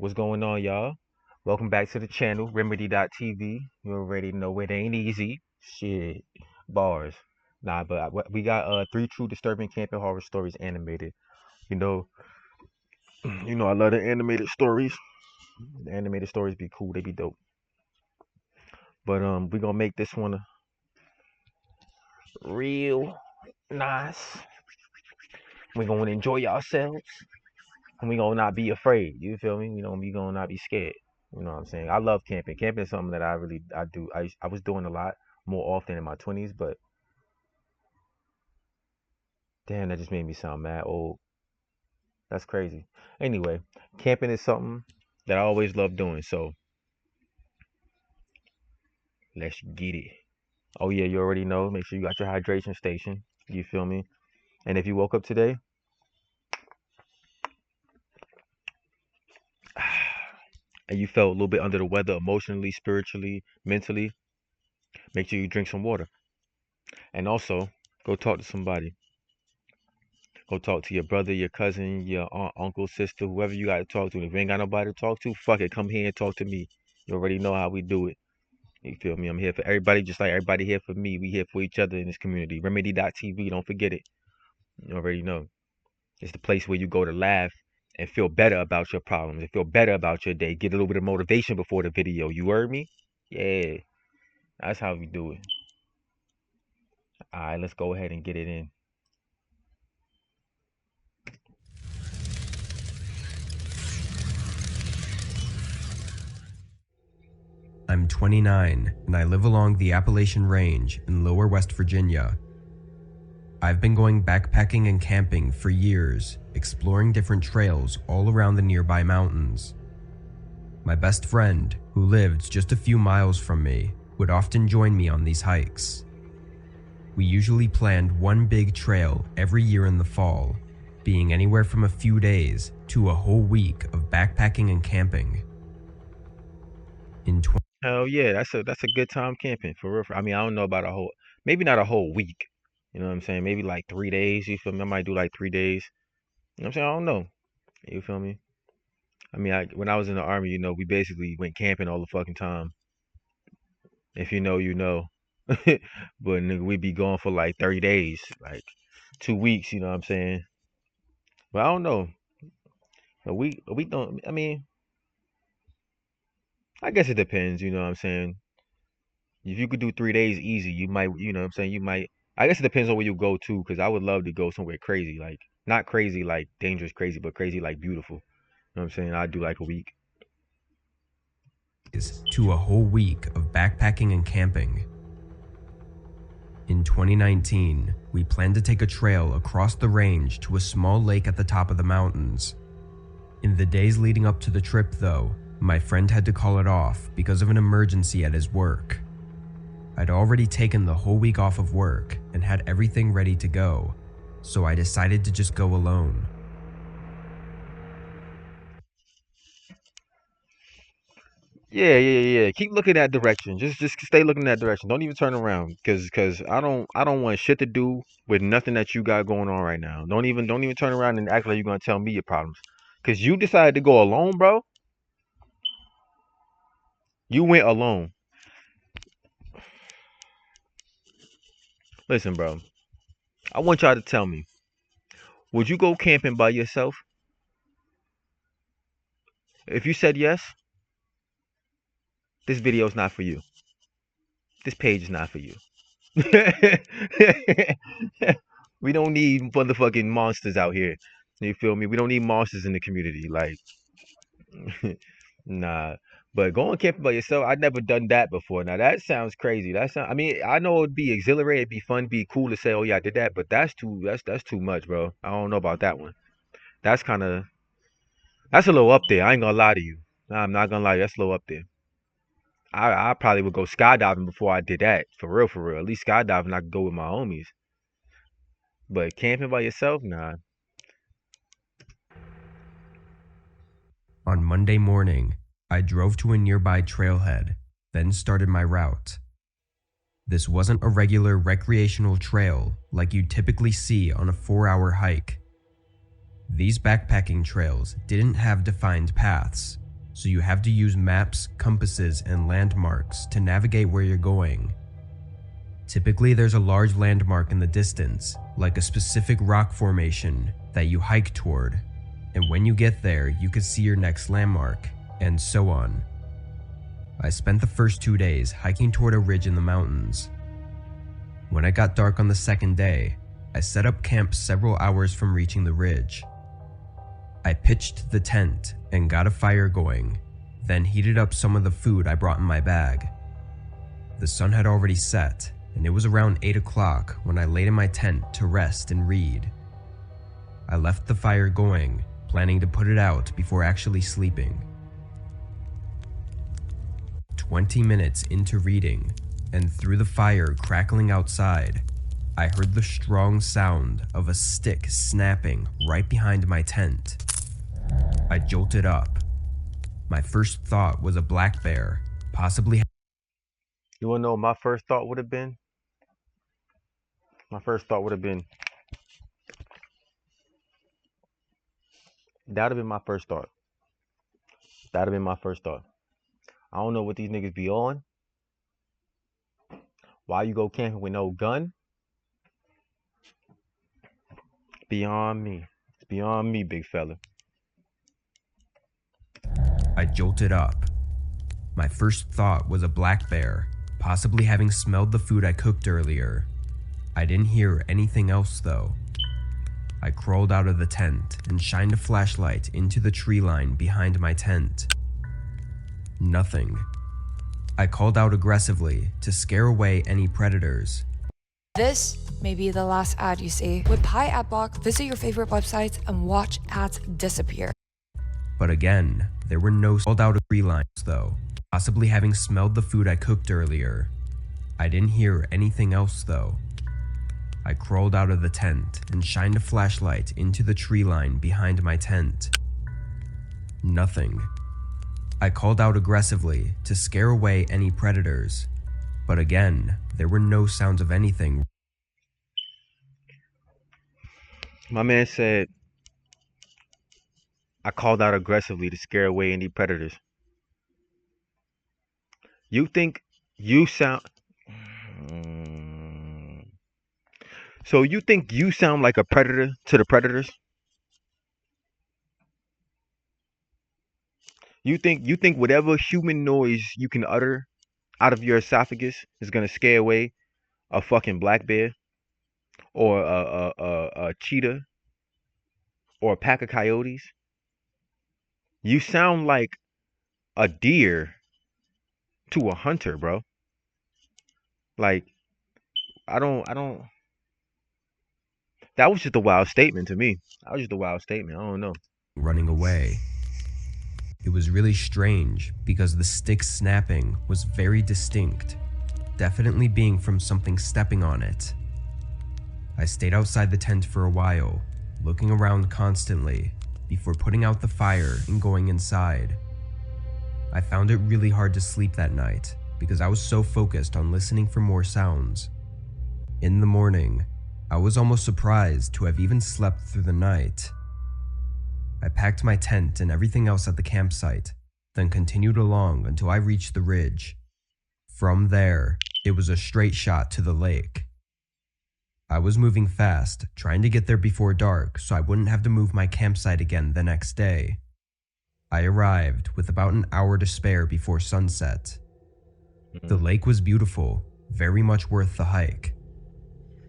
What's going on, y'all? Welcome back to the channel, Remedi.T.V. You already know it ain't easy. Shit. Bars. Nah, but we got three true disturbing camping horror stories animated. You know, I love the animated stories. The animated stories be cool, they be dope. But we gonna make this one real nice. We gonna enjoy ourselves. And we gonna not be afraid. You feel me? We gonna not be scared. You know what I'm saying? I love camping. Camping is something that I do. I was doing a lot more often in my 20s, but damn, that just made me sound mad old. That's crazy. Anyway, camping is something that I always love doing. So let's get it. Oh yeah, you already know. Make sure you got your hydration station. You feel me? And if you woke up today and you felt a little bit under the weather emotionally, spiritually, mentally, make sure you drink some water. And also, go talk to somebody. Go talk to your brother, your cousin, your aunt, uncle, sister, whoever you got to talk to. And if you ain't got nobody to talk to, fuck it. Come here and talk to me. You already know how we do it. You feel me? I'm here for everybody, just like everybody here for me. We here for each other in this community. Remedi.T.V. Don't forget it. You already know. It's the place where you go to laugh and feel better about your problems and feel better about your day. Get a little bit of motivation before the video. You heard me? Yeah. That's how we do it. All right, let's go ahead and get it in. I'm 29 and I live along the Appalachian Range in lower West Virginia. I've been going backpacking and camping for years, exploring different trails all around the nearby mountains. My best friend, who lived just a few miles from me, would often join me on these hikes. We usually planned one big trail every year in the fall, being anywhere from a few days to a whole week of backpacking and camping. Hell yeah, that's a good time camping for real. I mean, I don't know about maybe not a whole week. You know what I'm saying? Maybe like 3 days. You feel me? I might do like 3 days. You know what I'm saying? I don't know. You feel me? I mean, when I was in the army, we basically went camping all the fucking time. If you know, you know. But nigga, we'd be going for like 30 days, like 2 weeks. You know what I'm saying? But I don't know. A week don't. I mean, I guess it depends. You know what I'm saying? If you could do 3 days easy, you might. You know what I'm saying? You might. I guess it depends on where you go to, because I would love to go somewhere crazy, like not crazy like dangerous crazy, but crazy like beautiful. You know what I'm saying? I'd do like a week. To a whole week of backpacking and camping. In 2019, we planned to take a trail across the range to a small lake at the top of the mountains. In the days leading up to the trip though, my friend had to call it off because of an emergency at his work. I'd already taken the whole week off of work and had everything ready to go, so I decided to just go alone. Yeah. Keep looking that direction. Just stay looking that direction. Don't even turn around, cause I don't want shit to do with nothing that you got going on right now. Don't even turn around and act like you're gonna tell me your problems, cause you decided to go alone, bro. You went alone. Listen, bro. I want y'all to tell me, would you go camping by yourself? If you said yes, this video is not for you. This page is not for you. We don't need motherfucking monsters out here. You feel me? We don't need monsters in the community. Like, nah. But going camping by yourself, I've never done that before. Now that sounds crazy. I mean, I know it'd be exhilarating, it'd be fun, be cool to say, oh yeah, I did that. But that's too much, bro. I don't know about that one. That's kind of that's a little up there. I ain't gonna lie to you. Nah, I'm not gonna lie. That's a little up there. I probably would go skydiving before I did that. For real, for real. At least skydiving, I could go with my homies. But camping by yourself, nah. On Monday morning, I drove to a nearby trailhead, then started my route. This wasn't a regular recreational trail like you'd typically see on a 4-hour hike. These backpacking trails didn't have defined paths, so you have to use maps, compasses, and landmarks to navigate where you're going. Typically, there's a large landmark in the distance, like a specific rock formation that you hike toward, and when you get there, you can see your next landmark, and so on. I spent the first 2 days hiking toward a ridge in the mountains. When it got dark on the second day, I set up camp several hours from reaching the ridge. I pitched the tent and got a fire going, then heated up some of the food I brought in my bag. The sun had already set, and it was around 8 o'clock when I laid in my tent to rest and read. I left the fire going, planning to put it out before actually sleeping. 20 minutes into reading, and through the fire crackling outside, I heard the strong sound of a stick snapping right behind my tent. I jolted up. My first thought was a black bear, possibly. You wanna know what my first thought would have been? My first thought would have been, that would have been my first thought. That would have been my first thought. I don't know what these niggas be on. Why you go camping with no gun? Beyond me. It's beyond me, big fella. I jolted up. My first thought was a black bear, possibly having smelled the food I cooked earlier. I didn't hear anything else though. I crawled out of the tent and shined a flashlight into the tree line behind my tent. Nothing. I called out aggressively to scare away any predators. This may be the last ad you see. With Pi Adblock, visit your favorite websites and watch ads disappear. But again, there were no called out tree lines though, possibly having smelled the food I cooked earlier. I didn't hear anything else though. I crawled out of the tent and shined a flashlight into the tree line behind my tent. Nothing. I called out aggressively to scare away any predators, but again, there were no sounds of anything. My man said, I called out aggressively to scare away any predators. You think you sound... So you think you sound like a predator to the predators? You think whatever human noise you can utter out of your esophagus is gonna scare away a fucking black bear or a cheetah or a pack of coyotes? You sound like a deer to a hunter, bro. Like, I don't. That was just a wild statement to me. That was just a wild statement. I don't know. Running away. It was really strange because the stick snapping was very distinct, definitely being from something stepping on it. I stayed outside the tent for a while, looking around constantly before putting out the fire and going inside. I found it really hard to sleep that night because I was so focused on listening for more sounds. In the morning, I was almost surprised to have even slept through the night. I packed my tent and everything else at the campsite, then continued along until I reached the ridge. From there, it was a straight shot to the lake. I was moving fast, trying to get there before dark so I wouldn't have to move my campsite again the next day. I arrived with about an hour to spare before sunset. The lake was beautiful, very much worth the hike.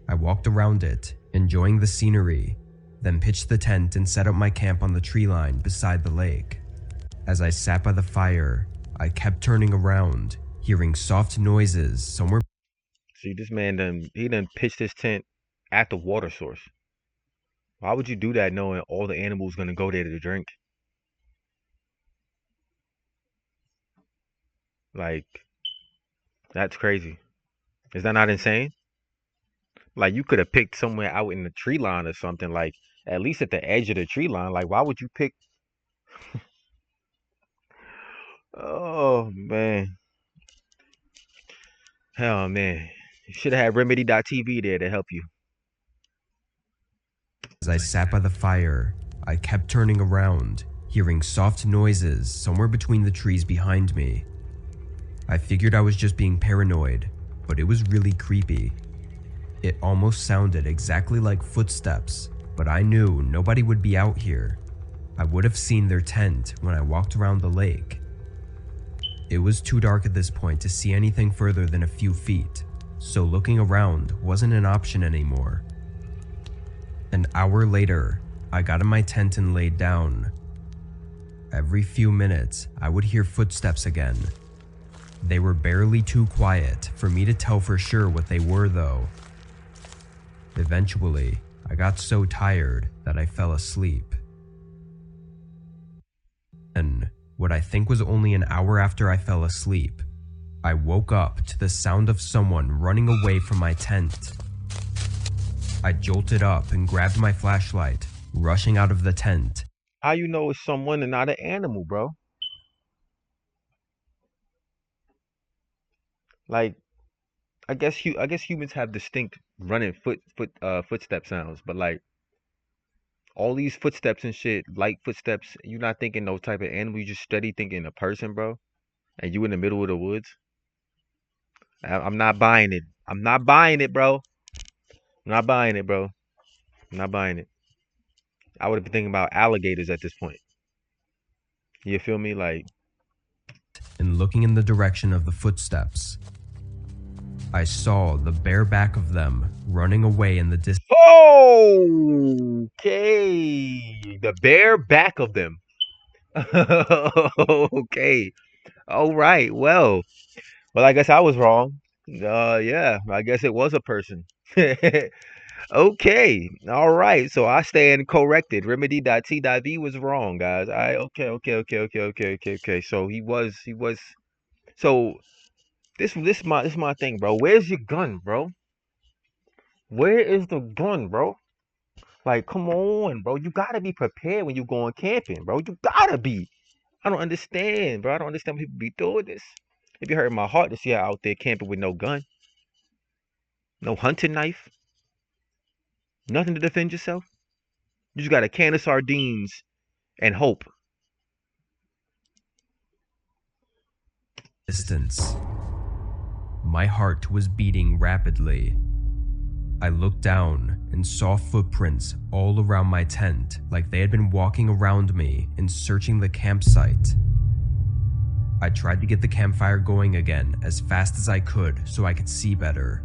I walked around it, enjoying the scenery, then pitched the tent and set up my camp on the tree line beside the lake. As I sat by the fire, I kept turning around, hearing soft noises somewhere. See, this man done pitched his tent at the water source. Why would you do that knowing all the animals gonna go there to drink? Like, that's crazy. Is that not insane? Like, you could have picked somewhere out in the tree line or something, like at least at the edge of the tree line. Like, why would you pick? Oh man, hell man, you should have had Remedi.T.V there to help you. As I sat by the fire, I kept turning around, hearing soft noises somewhere between the trees behind me. I figured I was just being paranoid, but it was really creepy. It almost sounded exactly like footsteps, but I knew nobody would be out here. I would have seen their tent when I walked around the lake. It was too dark at this point to see anything further than a few feet, so looking around wasn't an option anymore. An hour later, I got in my tent and laid down. Every few minutes, I would hear footsteps again. They were barely too quiet for me to tell for sure what they were, though. Eventually, I got so tired that I fell asleep. And what I think was only an hour after I fell asleep, I woke up to the sound of someone running away from my tent. I jolted up and grabbed my flashlight, rushing out of the tent. How you know it's someone and not an animal, bro? Like, I guess humans have distinct running footstep sounds, but like all these footsteps and shit, light footsteps, you not thinking no type of animal, you just steady thinking a person, bro. And you in the middle of the woods. I'm not buying it. I'm not buying it, bro. I'm not buying it, bro. I'm not buying it. I would have been thinking about alligators at this point. You feel me? Like, And looking in the direction of the footsteps, I saw the bare back of them running away in the distance. okay, the bare back of them. Okay, all right. Well, I guess I was wrong. Yeah, I guess it was a person. Okay, all right. So I stand corrected. Remedi.T.V was wrong, guys. I okay. So he was. So this is my thing, bro. Where's your gun, bro? Where is the gun, bro? Like, come on, bro. You gotta be prepared when you going camping, bro. You gotta be. I don't understand, bro. I don't understand when people be doing this. It be hurting my heart to see her out there camping with no gun, no hunting knife, nothing to defend yourself. You just got a can of sardines and hope. My heart was beating rapidly. I looked down and saw footprints all around my tent, like they had been walking around me and searching the campsite. I tried to get the campfire going again as fast as I could so I could see better.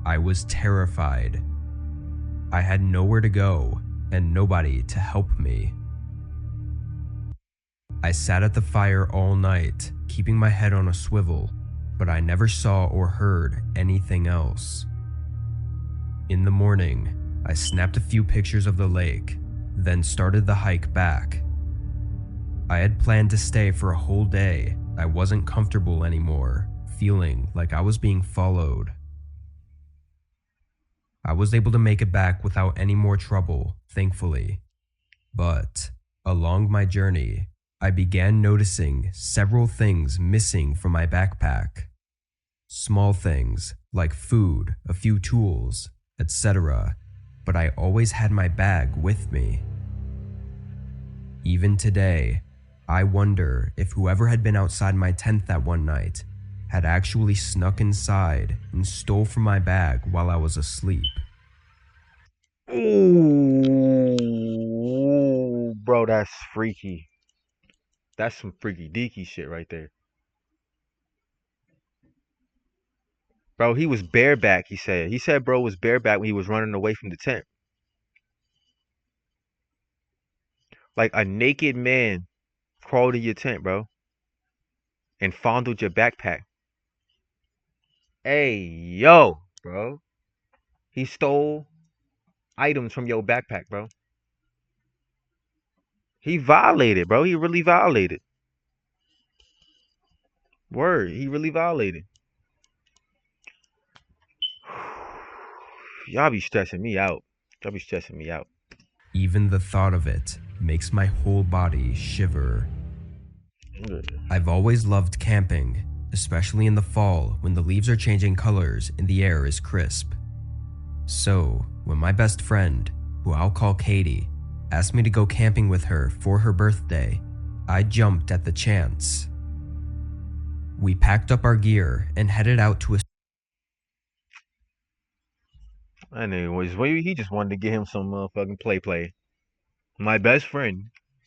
I was terrified. I had nowhere to go and nobody to help me. I sat at the fire all night, keeping my head on a swivel, but I never saw or heard anything else. In the morning, I snapped a few pictures of the lake, then started the hike back. I had planned to stay for a whole day. I wasn't comfortable anymore, feeling like I was being followed. I was able to make it back without any more trouble, thankfully. But along my journey, I began noticing several things missing from my backpack. Small things like food, a few tools, etc., but I always had my bag with me. Even today, I wonder if whoever had been outside my tent that one night had actually snuck inside and stole from my bag while I was asleep. Ooh, bro, that's freaky. That's some freaky deaky shit right there. Bro, he was bareback, he said. He said bro was bareback when he was running away from the tent. Like a naked man crawled in your tent, bro, and fondled your backpack. Hey, yo, bro. He stole items from your backpack, bro. He violated, bro. He really violated. Word, he really violated. Y'all be stressing me out. Y'all be stressing me out. Even the thought of it makes my whole body shiver. I've always loved camping, especially in the fall when the leaves are changing colors and the air is crisp. So, when my best friend, who I'll call Katie, asked me to go camping with her for her birthday. I jumped at the chance. We packed up our gear and headed out to a Anyways, well, he just wanted to get him some fucking play. My best friend,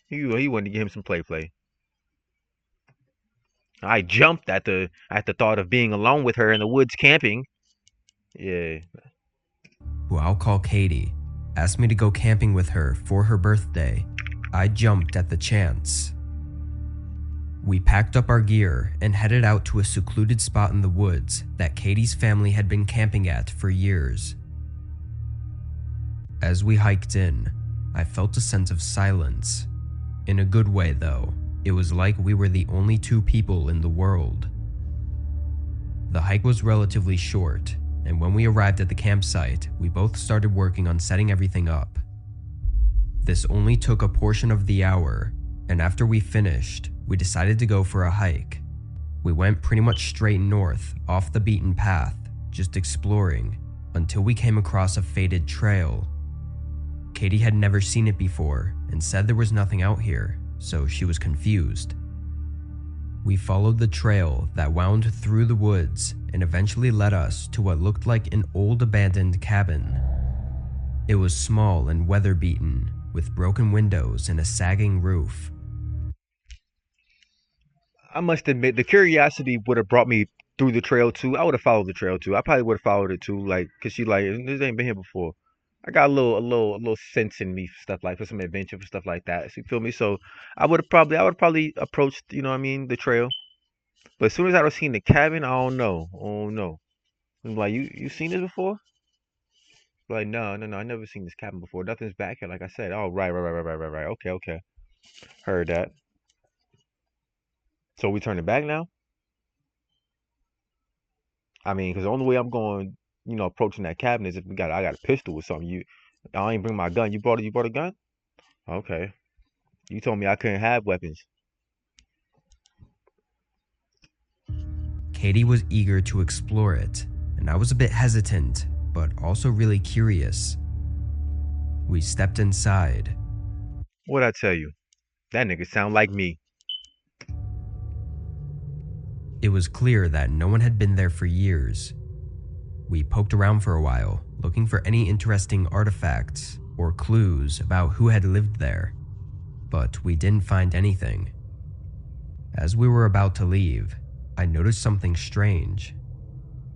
he wanted to get him some play. I jumped at the thought of being alone with her in the woods camping. Yeah. who I'll call Katie, asked me to go camping with her for her birthday. I jumped at the chance. We packed up our gear and headed out to a secluded spot in the woods that Katie's family had been camping at for years. As we hiked in, I felt a sense of silence. In a good way, though. It was like we were the only two people in the world. The hike was relatively short, and when we arrived at the campsite, we both started working on setting everything up. This only took a portion of the hour, and after we finished, we decided to go for a hike. We went pretty much straight north, off the beaten path, just exploring, until we came across a faded trail. Katie had never seen it before and said there was nothing out here, so she was confused. We followed the trail that wound through the woods and eventually led us to what looked like an old abandoned cabin. It was small and weather-beaten, with broken windows and a sagging roof. I must admit, the curiosity would have brought me through the trail too. I would have followed the trail too. I probably would have followed it too, like, cause she like this ain't been here before. I got a little sense in me for stuff like for some adventure for stuff like that. So you feel me? So I would probably approached, you know what I mean, the trail. But as soon as I was seeing the cabin, I don't know. Oh no. I'm like, you seen this before? Like, no, I never seen this cabin before. Nothing's back here, like I said. Oh, right. Okay. Heard that. So we turning back now? I mean, because the only way I'm going, approaching that cabin is if I got a pistol or something. I ain't bring my gun. You brought a gun? Okay. You told me I couldn't have weapons. Katie was eager to explore it, and I was a bit hesitant, but also really curious. We stepped inside. What'd I tell you? That nigga sound like me. It was clear that no one had been there for years. We poked around for a while, looking for any interesting artifacts or clues about who had lived there, but we didn't find anything. As we were about to leave, I noticed something strange.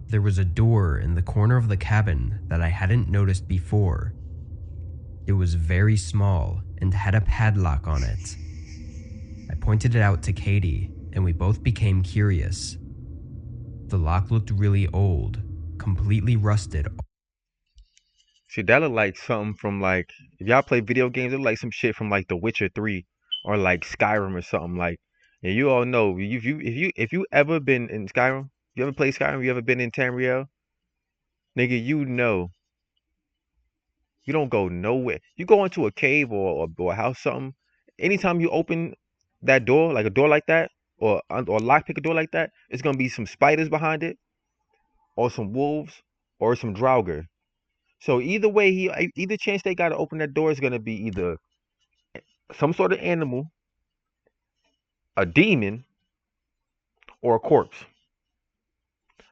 There was a door in the corner of the cabin that I hadn't noticed before. It was very small and had a padlock on it. I pointed it out to Katie, and we both became curious. The lock looked really old, completely rusted. See, that look like something from like if y'all play video games, it look like some shit from like The Witcher 3 or like Skyrim or something like. And you all know if you ever been in Skyrim, you ever played Skyrim, you ever been in Tamriel, nigga, you know you don't go nowhere. You go into a cave or a house something. Anytime you open that door, like a door like that, or lock pick a door like that, it's gonna be some spiders behind it, or some wolves, or some draugr. So either way, either chance they got to open that door is gonna be either some sort of animal, a demon, or a corpse.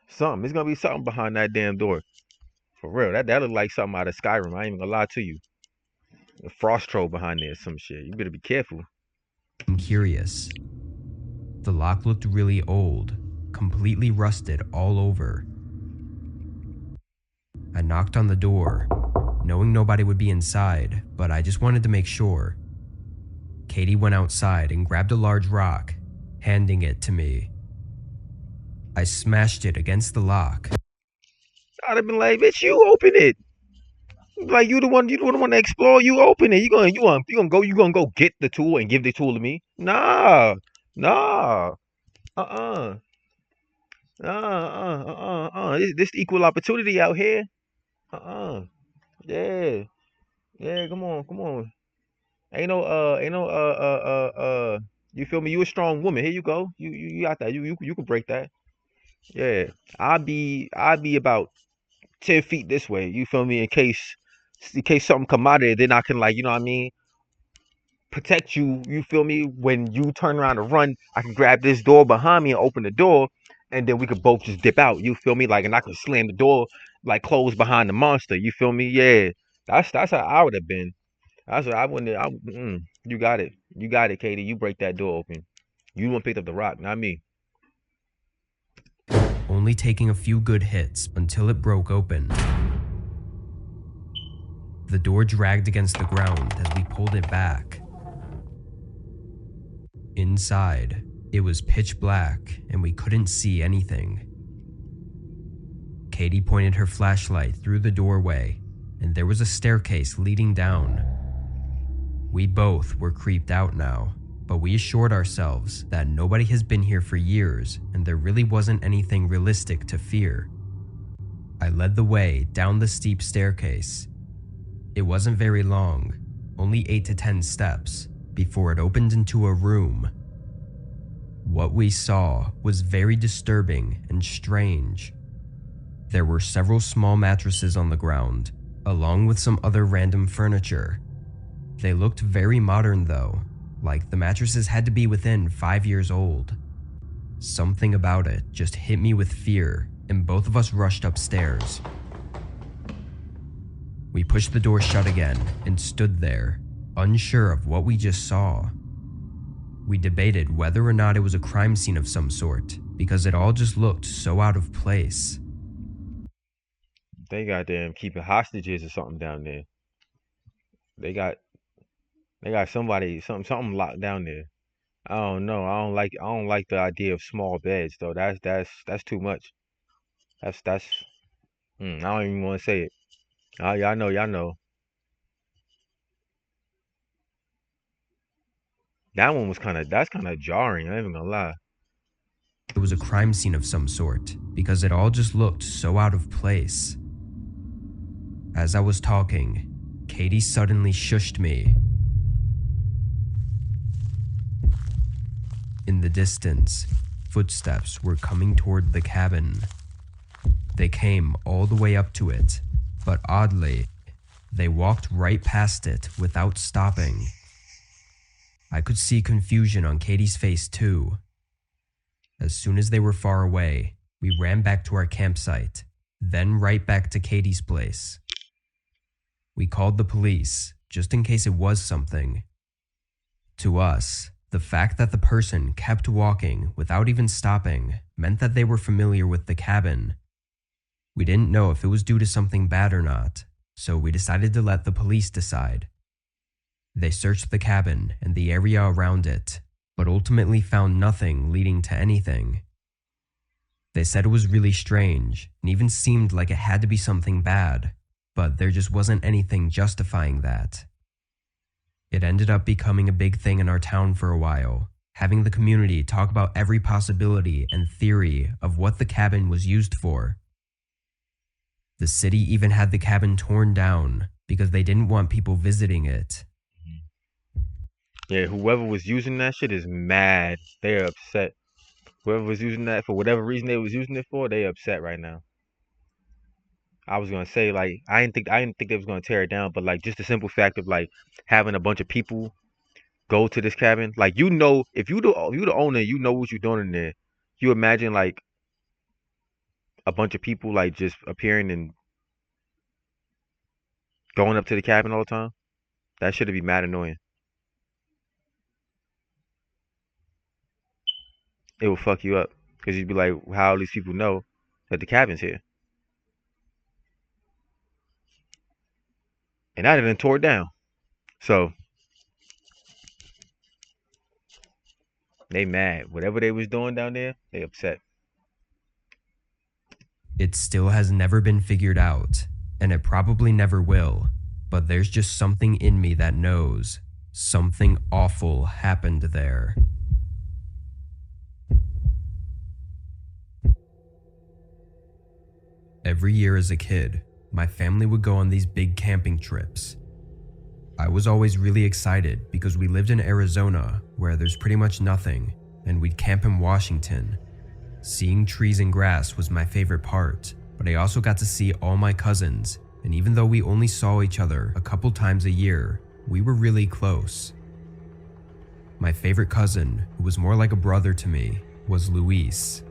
Something. It's gonna be something behind that damn door. For real. That look like something out of Skyrim. I ain't even gonna lie to you. A frost troll behind there, some shit. You better be careful. I'm curious. The lock looked really old, completely rusted all over. I knocked on the door, knowing nobody would be inside, but I just wanted to make sure. Katie went outside and grabbed a large rock, handing it to me. I smashed it against the lock. I'd have been like, bitch, you open it. Like you the one to explore. You open it. You gonna go get the tool and give the tool to me? Nah. Uh-uh. This equal opportunity out here. Uh-uh. Yeah. Yeah. Come on. Ain't no. You feel me? You a strong woman. Here you go. You got that. You can break that. Yeah. I'll be about 10 feet this way. You feel me? In case something come out of it, then I can like, you know what I mean? protect you, you feel me? When you turn around to run, I can grab this door behind me and open the door, and then we could both just dip out, you feel me? Like, and I could slam the door, like, close behind the monster, you feel me? Yeah, that's how I would have been. That's what I wouldn't. You got it. You got it, Katie. You break that door open. You want picked up the rock, not me. only taking a few good hits until it broke open. The door dragged against the ground as we pulled it back. Inside, it was pitch black and we couldn't see anything. Katie pointed her flashlight through the doorway, and there was a staircase leading down. We both were creeped out now, but we assured ourselves that nobody has been here for years and there really wasn't anything realistic to fear. I led the way down the steep staircase. It wasn't very long, only 8 to 10 steps, before it opened into a room. What we saw was very disturbing and strange. There were several small mattresses on the ground, along with some other random furniture. They looked very modern though, like the mattresses had to be within 5 years old. Something about it just hit me with fear, and both of us rushed upstairs. We pushed the door shut again and stood there, unsure of what we just saw. We debated whether or not it was a crime scene of some sort, because it all just looked so out of place. They got them keeping hostages or something down there. They got somebody something locked down there. I don't know. I don't like the idea of small beds though. That's too much. That's I don't even want to say it. Y'all know. That one was that's kind of jarring. I ain't even gonna lie. It was a crime scene of some sort, because it all just looked so out of place. As I was talking, Katie suddenly shushed me. In the distance, footsteps were coming toward the cabin. They came all the way up to it, but oddly, they walked right past it without stopping. I could see confusion on Katie's face too. As soon as they were far away, we ran back to our campsite, then right back to Katie's place. We called the police, just in case it was something. To us, the fact that the person kept walking without even stopping meant that they were familiar with the cabin. We didn't know if it was due to something bad or not, so we decided to let the police decide. They searched the cabin and the area around it, but ultimately found nothing leading to anything. They said it was really strange and even seemed like it had to be something bad, but there just wasn't anything justifying that. It ended up becoming a big thing in our town for a while, having the community talk about every possibility and theory of what the cabin was used for. The city even had the cabin torn down because they didn't want people visiting it. Yeah, whoever was using that shit is mad. They're upset. Whoever was using that for whatever reason they was using it for, they upset right now. I was gonna say like I didn't think they was gonna tear it down, but like just the simple fact of like having a bunch of people go to this cabin, like if you the owner, you know what you're doing in there. You imagine like a bunch of people like just appearing and going up to the cabin all the time. That should be mad annoying. It will fuck you up because you'd be like, how all these people know that the cabin's here, and I didn't tore it down. So they mad. Whatever they was doing down there, they upset. It still has never been figured out, and it probably never will, but there's just something in me that knows something awful happened there. Every year as a kid, my family would go on these big camping trips. I was always really excited because we lived in Arizona where there's pretty much nothing, and we'd camp in Washington. Seeing trees and grass was my favorite part, but I also got to see all my cousins, and even though we only saw each other a couple times a year, we were really close. My favorite cousin, who was more like a brother to me, was Luis.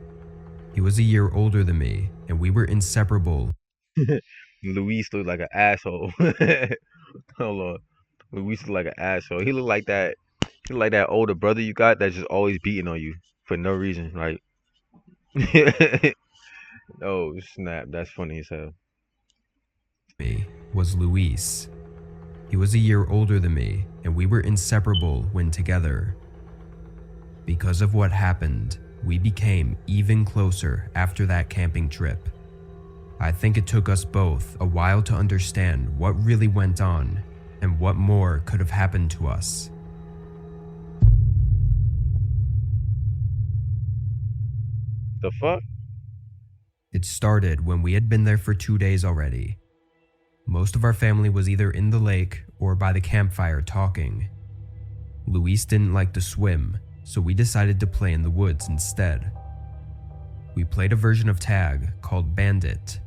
He was a year older than me, and we were inseparable. Luis looked like an asshole. Hold on. Luis looked like an asshole. He looked like that. He looked like that older brother you got that's just always beating on you for no reason. Like, oh snap, that's funny as hell. Me was Luis. He was a year older than me, and we were inseparable when together. Because of what happened, we became even closer after that camping trip. I think it took us both a while to understand what really went on and what more could have happened to us. The fuck? It started when we had been there for 2 days already. Most of our family was either in the lake or by the campfire talking. Luis didn't like to swim, so we decided to play in the woods instead. We played a version of tag called Bandit.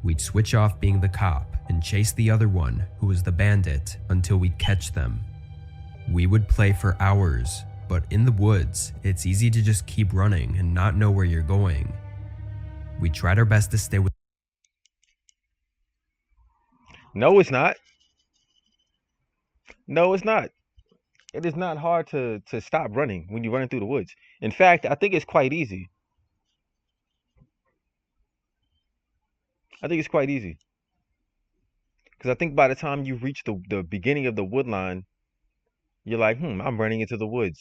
We'd switch off being the cop and chase the other one, who was the bandit, until we'd catch them. We would play for hours, but in the woods, it's easy to just keep running and not know where you're going. We tried our best to stay with. No, it's not. No, it's not. It is not hard to stop running when you're running through the woods. In fact, I think it's quite easy. I think it's quite easy. Because I think by the time you reach the beginning of the wood line, you're like, I'm running into the woods.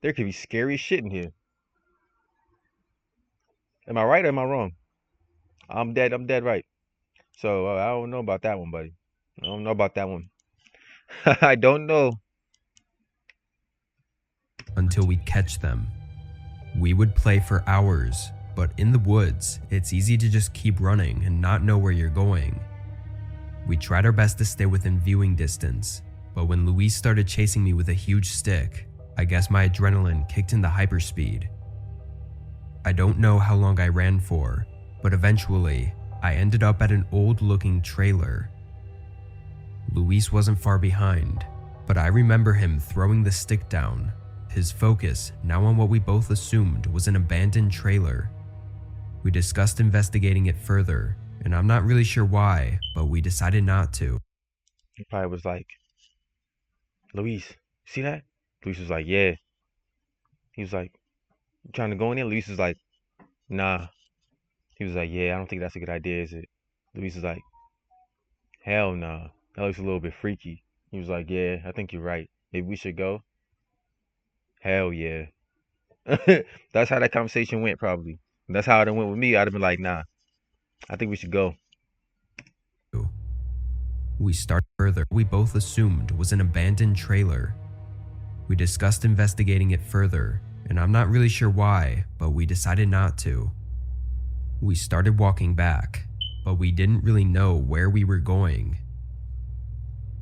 There could be scary shit in here. Am I right or am I wrong? I'm dead right. So I don't know about that one, buddy. I don't know about that one. I don't know. Until we'd catch them. We would play for hours, but in the woods, it's easy to just keep running and not know where you're going. We tried our best to stay within viewing distance, but when Luis started chasing me with a huge stick, I guess my adrenaline kicked into hyperspeed. I don't know how long I ran for, but eventually, I ended up at an old-looking trailer. Luis wasn't far behind, but I remember him throwing the stick down, his focus now on what we both assumed was an abandoned trailer. We discussed investigating it further, and I'm not really sure why, but we decided not to. He probably was like, Luis, see that? Luis was like, yeah. He was like, you trying to go in there? Luis was like, nah. He was like, yeah, I don't think that's a good idea, is it? Luis was like, hell nah. That looks a little bit freaky. He was like, yeah, I think you're right. Maybe we should go. Hell yeah. That's how that conversation went, probably. That's how it went with me. I'd have been like, nah, I think we should go. We started further. We both assumed was an abandoned trailer. We discussed investigating it further, and I'm not really sure why, but we decided not to. We started walking back, but we didn't really know where we were going.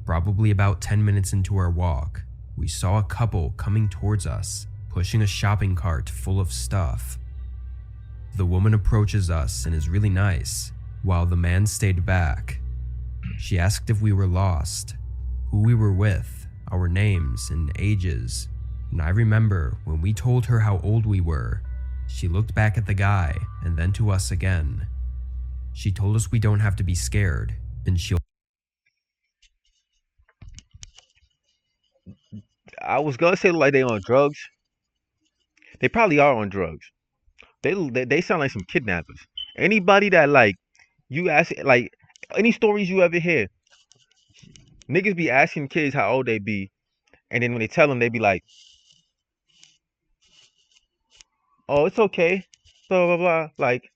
Probably about 10 minutes into our walk, we saw a couple coming towards us, pushing a shopping cart full of stuff. The woman approaches us and is really nice, while the man stayed back. She asked if we were lost, who we were with, our names and ages, and I remember when we told her how old we were, she looked back at the guy and then to us again. She told us we don't have to be scared, and she'll... I was gonna say like they on drugs. They probably are on drugs. They sound like some kidnappers. Anybody that like you ask like any stories you ever hear, niggas be asking kids how old they be, and then when they tell them, they be like, "Oh, it's okay," blah blah blah. Like,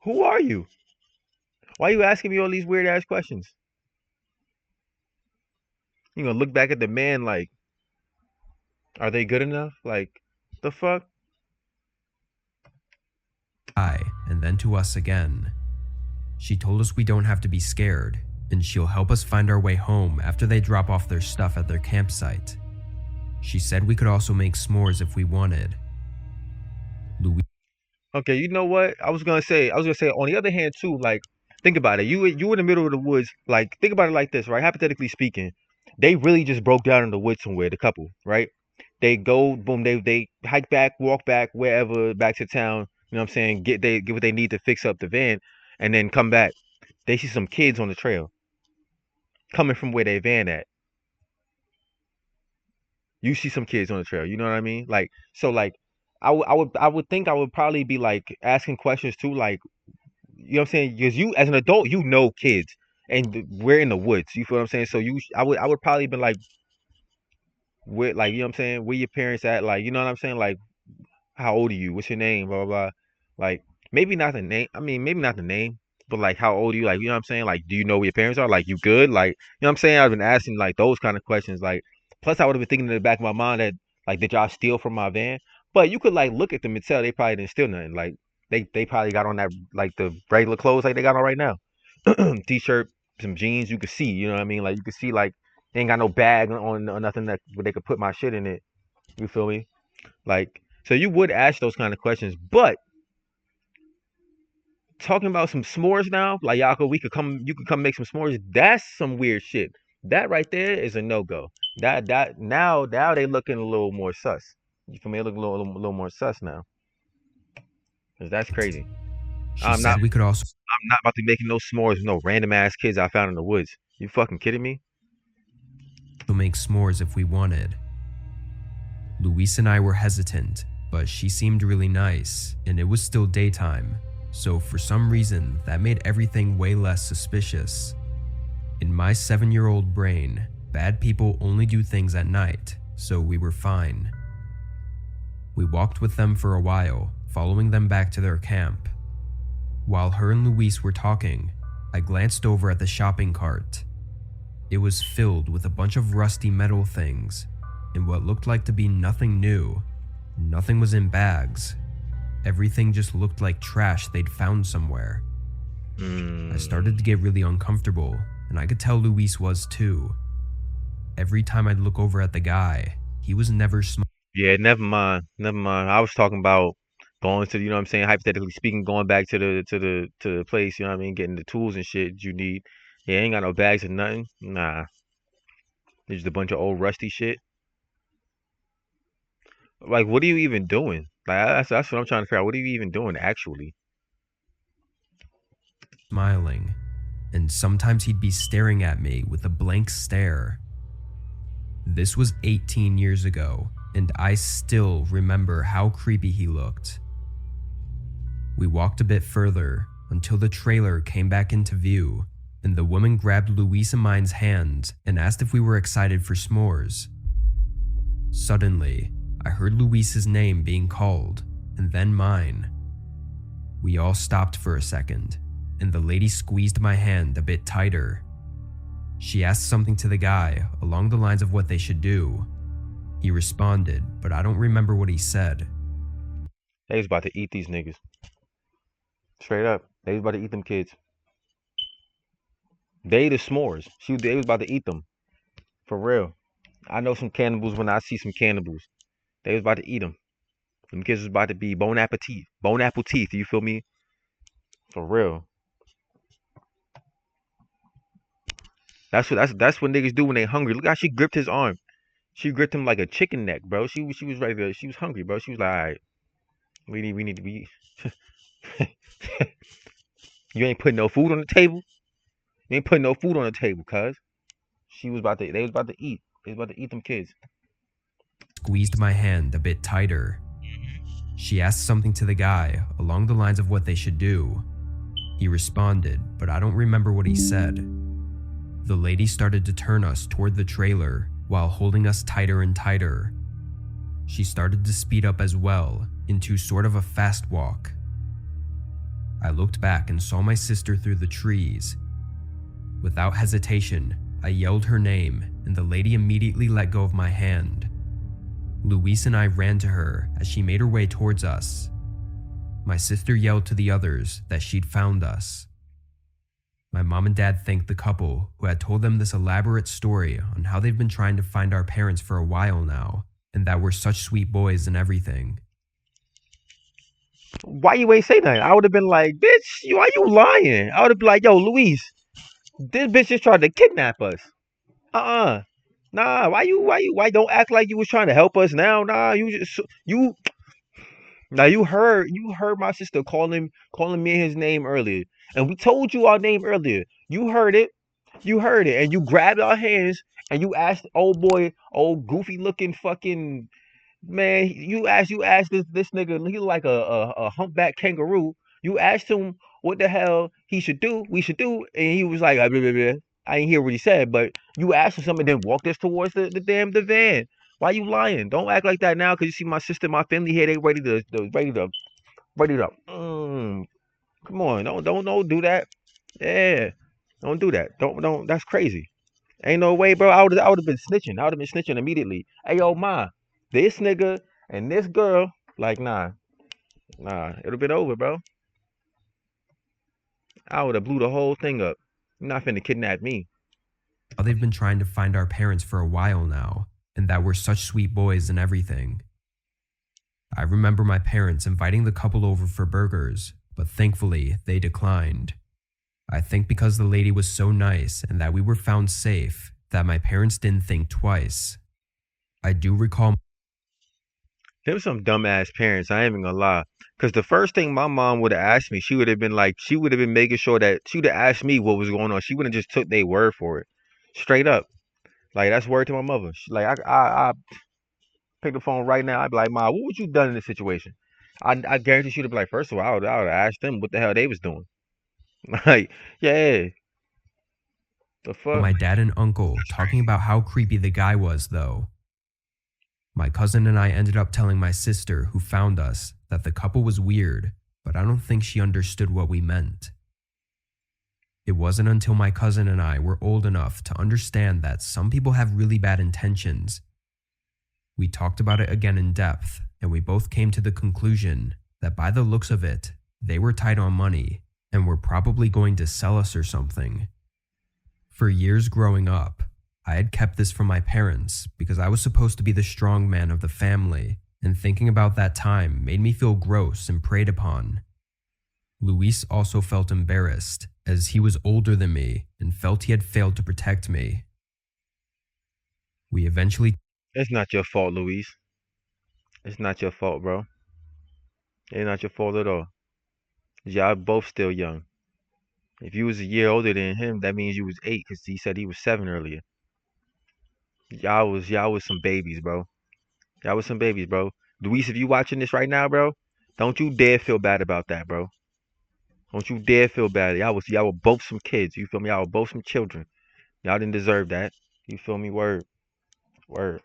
who are you? Why are you asking me all these weird ass questions? You gonna look back at the man like, are they good enough? Like, the fuck? And then to us again. She told us we don't have to be scared, and she'll help us find our way home after they drop off their stuff at their campsite. She said we could also make s'mores if we wanted. Okay, you know what? I was gonna say on the other hand too, like Think about it. You in the middle of the woods. Like, think about it like this, right? Hypothetically speaking, they really just broke down in the woods somewhere. The couple, right? They go, boom. They hike back, walk back, wherever, back to town. You know what I'm saying? Get what they need to fix up the van, and then come back. They see some kids on the trail coming from where they van at. You see some kids on the trail. You know what I mean? Like, so like, I would think I would probably be like asking questions too, like, you know what I'm saying? Because you, as an adult, you know kids, and we're in the woods. You feel what I'm saying? So I would probably been like, where, like, you know what I'm saying? Where your parents at? Like, you know what I'm saying? Like, how old are you? What's your name? Blah blah blah. Like, maybe not the name. I mean, maybe not the name, but like, how old are you? Like, you know what I'm saying? Like, do you know where your parents are? Like, you good? Like, you know what I'm saying? I've been asking like those kind of questions. Like, plus I would have been thinking in the back of my mind that, like, did y'all steal from my van? But you could like look at them and tell they probably didn't steal nothing. Like, they probably got on that, like, the regular clothes like they got on right now. T-shirt, some jeans. You could see. You know what I mean? Like, you could see like they ain't got no bag on or nothing that where they could put my shit in it. You feel me? Like, so you would ask those kind of questions, but talking about some s'mores now, like, y'all could, we could come, you could come make some s'mores. That's some weird shit. That right there is a no go. That now they looking a little more sus. You feel me? They look a little more sus now. 'Cause that's crazy. She I'm not said we could also I'm not about to be making no s'mores with no random ass kids I found in the woods. You fucking kidding me? make s'mores if we wanted. Luis and I were hesitant, but she seemed really nice, and it was still daytime, so for some reason that made everything way less suspicious. In my 7-year-old brain, bad people only do things at night, so we were fine. We walked with them for a while, following them back to their camp. While her and Luis were talking, I glanced over at the shopping cart. It was filled with a bunch of rusty metal things, and what looked like to be nothing new. Nothing was in bags. Everything just looked like trash they'd found somewhere. I started to get really uncomfortable, and I could tell Luis was too. Every time I'd look over at the guy, he was never smiling. Yeah, never mind. Never mind. I was talking about going to, you know what I'm saying, hypothetically speaking, going back to the place, you know what I mean, getting the tools and shit you need. Yeah, ain't got no bags or nothing. Nah. There's just a bunch of old rusty shit. Like, what are you even doing? Like, that's what I'm trying to figure out. What are you even doing actually? And sometimes he'd be staring at me with a blank stare. This was 18 years ago, and I still remember how creepy he looked. We walked a bit further until the trailer came back into view, and the woman grabbed Luis and mine's hand and asked if we were excited for s'mores. Suddenly, I heard Luis's name being called, and then mine. We all stopped for a second, and the lady squeezed my hand a bit tighter. She asked something to the guy along the lines of what they should do. He responded, but I don't remember what he said. They was about to eat these niggas. Straight up. They was about to eat them kids. They the s'mores. They was about to eat them. For real. I know some cannibals when I see some cannibals. They was about to eat them. Them kids was about to be bon appetit. Bon apple teeth, you feel me? For real. That's what niggas do when they hungry. Look how she gripped his arm. She gripped him like a chicken neck, bro. She was ready to, she was hungry, bro. She was like, all right, we need to be. You ain't putting no food on the table. You ain't putting no food on the table, cuz. They was about to eat. They was about to eat them kids. Squeezed my hand a bit tighter. She asked something to the guy along the lines of what they should do. He responded, but I don't remember what he said. The lady started to turn us toward the trailer while holding us tighter and tighter. She started to speed up as well, into sort of a fast walk. I looked back and saw my sister through the trees. Without hesitation, I yelled her name, and the lady immediately let go of my hand. Luis and I ran to her as she made her way towards us. My sister yelled to the others that she'd found us. My mom and dad thanked the couple who had told them this elaborate story on how they've been trying to find our parents for a while now, and that we're such sweet boys and everything. Why you ain't say nothing? I would have been like, bitch, why you lying? I would have been like, yo, Luis, this bitch just tried to kidnap us. Uh-uh. Nah, why don't act like you was trying to help us now? Nah, you now you heard my sister calling me his name earlier. And we told you our name earlier. You heard it. You heard it. And you grabbed our hands and you asked old boy, old goofy looking fucking man, you asked this nigga, he like a humpback kangaroo. You asked him what the hell we should do, and he was like, blah, blah, blah. I didn't hear what he said, but you asked him something, then walked us towards the van. Why you lying? Don't act like that now, cause you see my sister, my family here, they ready to. Come on, don't do that. Yeah, don't do that. Don't. That's crazy. Ain't no way, bro. I would have been snitching. I would have been snitching immediately. Hey, yo, ma, this nigga and this girl, like, nah, it'd have been over, bro. I would have blew the whole thing up. You're not finna kidnap me. How they've been trying to find our parents for a while now, and that we're such sweet boys and everything. I remember my parents inviting the couple over for burgers, but thankfully they declined. I think because the lady was so nice and that we were found safe, that my parents didn't think twice. I do recall Them some dumbass parents. I ain't even gonna lie. Cause the first thing my mom would have asked me, she would have been making sure that she would have asked me what was going on. She wouldn't just took their word for it, straight up. Like that's word to my mother. Like I pick the phone right now. I'd be like, Ma, what would you done in this situation? I guarantee she'd be like, first of all, I would have asked them what the hell they was doing. Like, yeah, the fuck. my dad and uncle talking about how creepy the guy was, though. My cousin and I ended up telling my sister, who found us, that the couple was weird, but I don't think she understood what we meant. It wasn't until my cousin and I were old enough to understand that some people have really bad intentions. We talked about it again in depth, and we both came to the conclusion that by the looks of it, they were tight on money and were probably going to sell us or something. For years growing up, I had kept this from my parents because I was supposed to be the strong man of the family, and thinking about that time made me feel gross and preyed upon. Luis also felt embarrassed, as he was older than me and felt he had failed to protect me. We eventually It's not your fault, Louise. It's not your fault, bro. It's not your fault at all. Y'all both still young. If you was a year older than him, that means you was 8, cause he said he was 7 earlier. Y'all was some babies, bro. Y'all was some babies, bro. Luis, if you watching this right now, bro, don't you dare feel bad about that, bro. Don't you dare feel bad. Y'all were both some kids. You feel me? Y'all were both some children. Y'all didn't deserve that. You feel me? Word, word,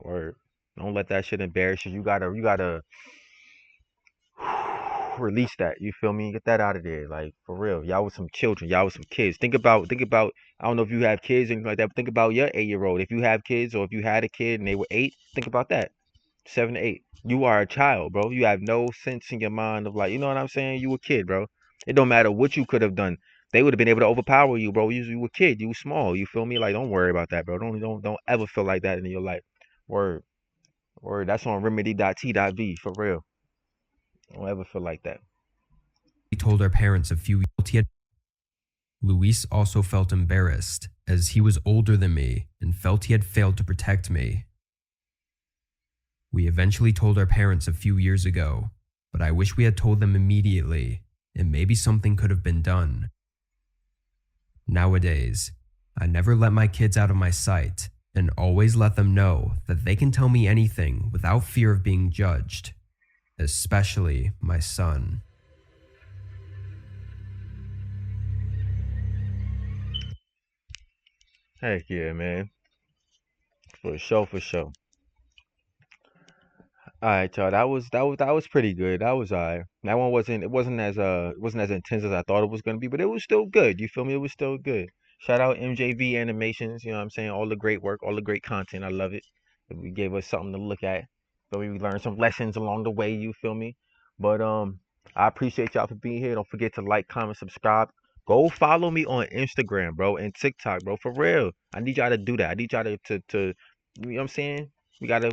word. Don't let that shit embarrass you. You gotta release that. You feel me? Get that out of there. Like for real. Y'all was some children. Y'all was some kids. Think about. I don't know if you have kids or anything like that. But think about your 8-year-old. If you have kids or if you had a kid and they were 8, think about that. 7 to 8. You are a child, bro. You have no sense in your mind of like, you know what I'm saying? You a kid, bro. It don't matter what you could have done. They would have been able to overpower you, bro. You a kid. You small. You feel me? Like, don't worry about that, bro. Don't ever feel like that in your life. Word, word. That's on Remedi.T.V for real. Don't ever feel like that. told our parents a few years he had. Luis also felt embarrassed, as he was older than me and felt he had failed to protect me. We eventually told our parents a few years ago, but I wish we had told them immediately, and maybe something could have been done. Nowadays, I never let my kids out of my sight and always let them know that they can tell me anything without fear of being judged, especially my son. Heck yeah, man. For sure, for sure. All right, y'all. That was pretty good. That was alright. That one wasn't as intense as I thought it was gonna be, but it was still good. You feel me? It was still good. Shout out MJV Animations. You know what I'm saying? All the great work, all the great content. I love it. We gave us something to look at. So we learned some lessons along the way. You feel me? But I appreciate y'all for being here. Don't forget to like, comment, subscribe. Go follow me on Instagram, bro, and TikTok, bro. For real. I need y'all to do that. I need y'all to you know what I'm saying? We gotta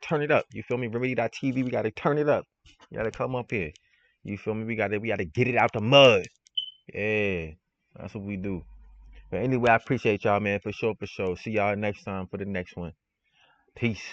turn it up. You feel me? Remedi.T.V. We gotta turn it up. You gotta come up here. You feel me? We gotta get it out the mud. Yeah, that's what we do. But anyway, I appreciate y'all, man, for sure, for sure. See y'all next time for the next one. Peace.